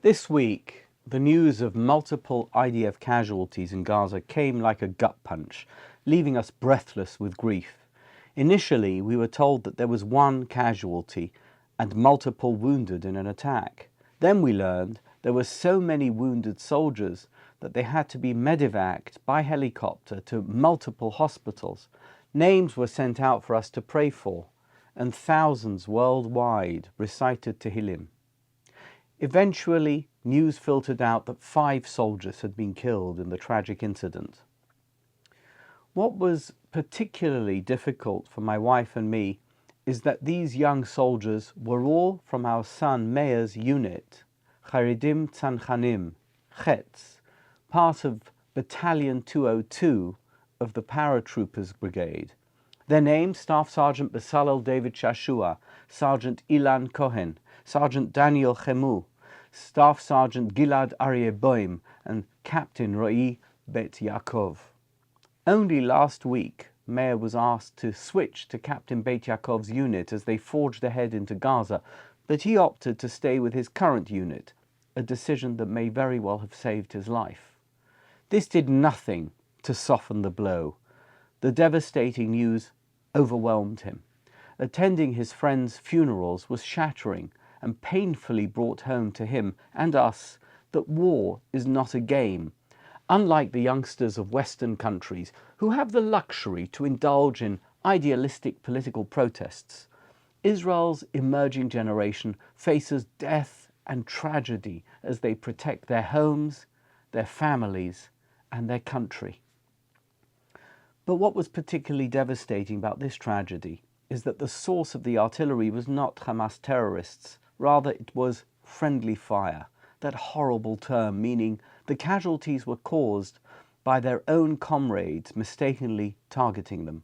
This week, the news of multiple IDF casualties in Gaza came like a gut punch, leaving us breathless with grief. Initially, we were told that there was one casualty and multiple wounded in an attack. Then we learned there were so many wounded soldiers that they had to be medevaced by helicopter to multiple hospitals. Names were sent out for us to pray for, and thousands worldwide recited Tehillim. Eventually, news filtered out that 5 soldiers had been killed in the tragic incident. What was particularly difficult for my wife and me is that these young soldiers were all from our son Meir's unit, Charedim Tzanchanim, Chetz, part of Battalion 202 of the Paratroopers Brigade. Their names: Staff Sergeant Besalel David Shashua, Sergeant Ilan Cohen, Sergeant Daniel Chemu, Staff Sergeant Gilad Aryeh Boim, and Captain Ro'i Bet Yaakov. Only last week, Meir was asked to switch to Captain Bet Yaakov's unit as they forged ahead into Gaza, but he opted to stay with his current unit, a decision that may very well have saved his life. This did nothing to soften the blow. The devastating news overwhelmed him. Attending his friends' funerals was shattering and painfully brought home to him and us that war is not a game. Unlike the youngsters of Western countries who have the luxury to indulge in idealistic political protests, Israel's emerging generation faces death and tragedy as they protect their homes, their families, and their country. But what was particularly devastating about this tragedy is that the source of the artillery was not Hamas terrorists, rather it was friendly fire, that horrible term meaning the casualties were caused by their own comrades mistakenly targeting them.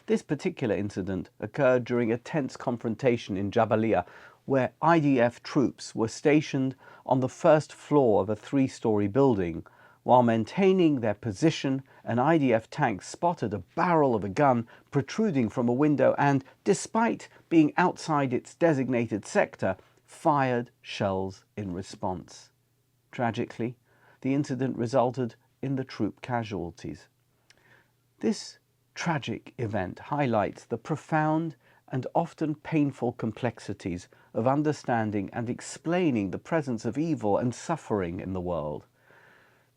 This particular incident occurred during a tense confrontation in Jabalia, where IDF troops were stationed on the first floor of a 3-story building. While maintaining their position, an IDF tank spotted a barrel of a gun protruding from a window and, despite being outside its designated sector, fired shells in response. Tragically, the incident resulted in the troop casualties. This tragic event highlights the profound and often painful complexities of understanding and explaining the presence of evil and suffering in the world.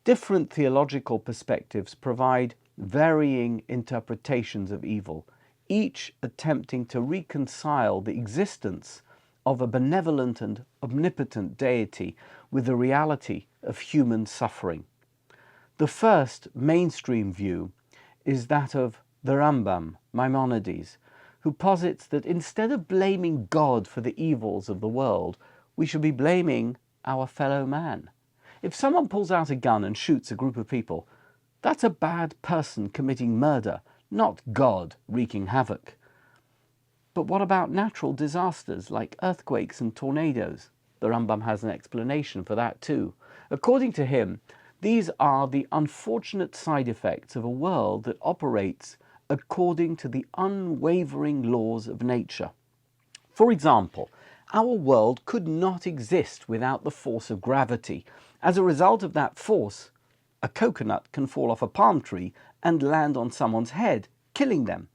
Different theological perspectives provide varying interpretations of evil, each attempting to reconcile the existence of a benevolent and omnipotent deity with the reality of human suffering. The first mainstream view is that of the Rambam, Maimonides, who posits that instead of blaming God for the evils of the world, we should be blaming our fellow man. If someone pulls out a gun and shoots a group of people, that's a bad person committing murder, not God wreaking havoc. But what about natural disasters like earthquakes and tornadoes? The Rambam has an explanation for that too. According to him, these are the unfortunate side effects of a world that operates according to the unwavering laws of nature. For example, our world could not exist without the force of gravity. As a result of that force, a coconut can fall off a palm tree and land on someone's head, killing them.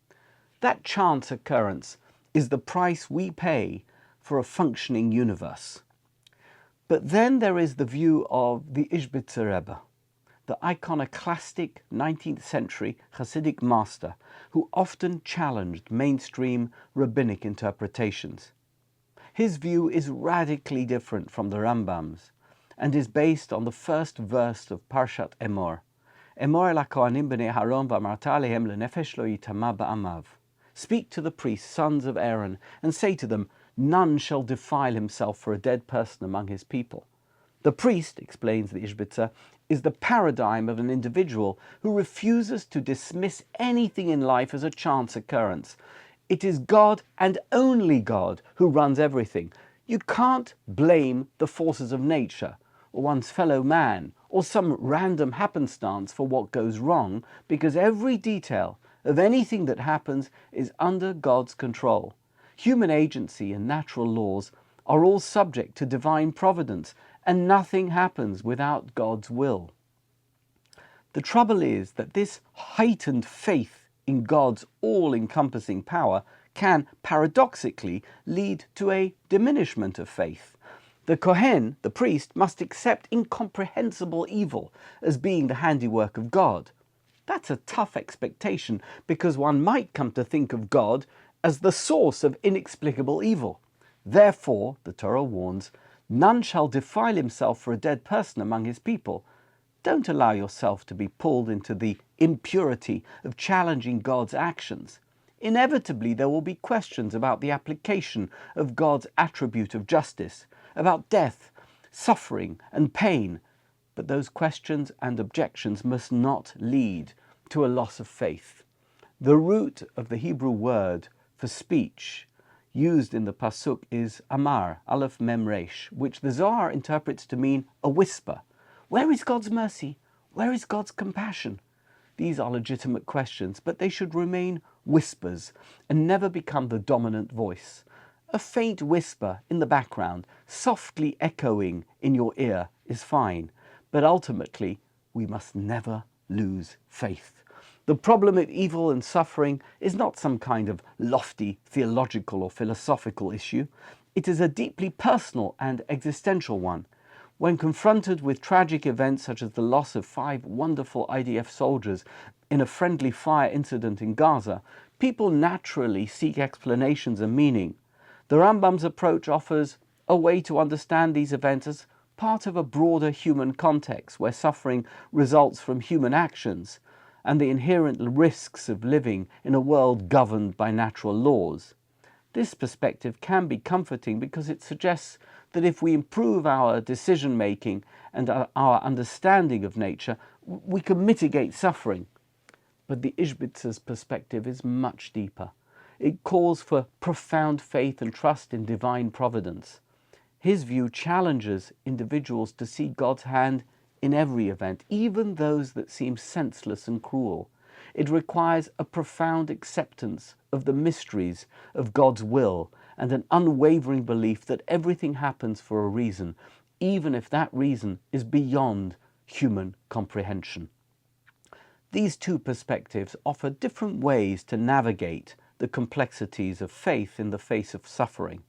That chance occurrence is the price we pay for a functioning universe. But then there is the view of the Izhbitzer Rebbe, the iconoclastic 19th century Hasidic master who often challenged mainstream rabbinic interpretations. His view is radically different from the Rambam's and is based on the first verse of Parshat Emor. Emor el hakohanim b'nei Haron v'amarta alehem lenefesh lo yitama ba'amav. Speak to the priests, sons of Aaron, and say to them, none shall defile himself for a dead person among his people. The priest, explains the Isbitzer, is the paradigm of an individual who refuses to dismiss anything in life as a chance occurrence. It is God and only God who runs everything. You can't blame the forces of nature or one's fellow man or some random happenstance for what goes wrong, because every detail of anything that happens is under God's control. Human agency and natural laws are all subject to divine providence, and nothing happens without God's will. The trouble is that this heightened faith in God's all-encompassing power can paradoxically lead to a diminishment of faith. The Kohen, the priest, must accept incomprehensible evil as being the handiwork of God. That's a tough expectation because one might come to think of God as the source of inexplicable evil. Therefore, the Torah warns, none shall defile himself for a dead person among his people. Don't allow yourself to be pulled into the impurity of challenging God's actions. Inevitably, there will be questions about the application of God's attribute of justice, about death, suffering, and pain. But those questions and objections must not lead to a loss of faith. The root of the Hebrew word for speech used in the pasuk is amar, aleph mem resh, which the Zohar interprets to mean a whisper. Where is God's mercy? Where is God's compassion? These are legitimate questions, but they should remain whispers and never become the dominant voice. A faint whisper in the background, softly echoing in your ear, is fine, but ultimately we must never lose faith. The problem of evil and suffering is not some kind of lofty theological or philosophical issue. It is a deeply personal and existential one. When confronted with tragic events such as the loss of 5 wonderful IDF soldiers in a friendly fire incident in Gaza, people naturally seek explanations and meaning. The Rambam's approach offers a way to understand these events as part of a broader human context where suffering results from human actions and the inherent risks of living in a world governed by natural laws. This perspective can be comforting because it suggests that if we improve our decision-making and our understanding of nature, we can mitigate suffering. But the Izhbitzer's perspective is much deeper. It calls for profound faith and trust in divine providence. His view challenges individuals to see God's hand in every event, even those that seem senseless and cruel. It requires a profound acceptance of the mysteries of God's will and an unwavering belief that everything happens for a reason, even if that reason is beyond human comprehension. These two perspectives offer different ways to navigate the complexities of faith in the face of suffering.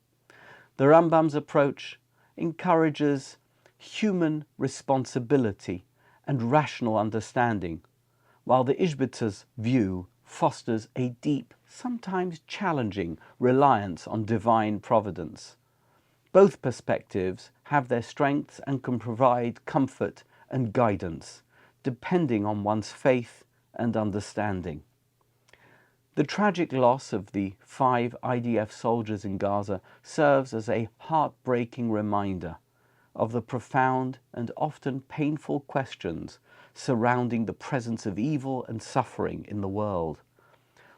The Rambam's approach encourages human responsibility and rational understanding, while the Izhbitzer's view fosters a deep, sometimes challenging reliance on divine providence. Both perspectives have their strengths and can provide comfort and guidance, depending on one's faith and understanding. The tragic loss of the 5 IDF soldiers in Gaza serves as a heartbreaking reminder of the profound and often painful questions surrounding the presence of evil and suffering in the world.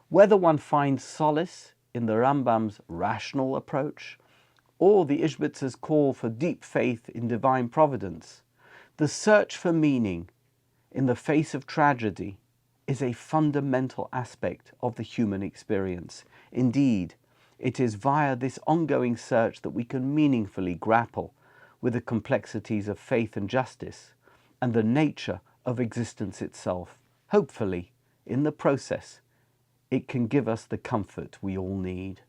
Whether one finds solace in the Rambam's rational approach or the Izhbitzer's call for deep faith in divine providence, the search for meaning in the face of tragedy is a fundamental aspect of the human experience. Indeed, it is via this ongoing search that we can meaningfully grapple with the complexities of faith and justice and the nature of existence itself. Hopefully, in the process, it can give us the comfort we all need.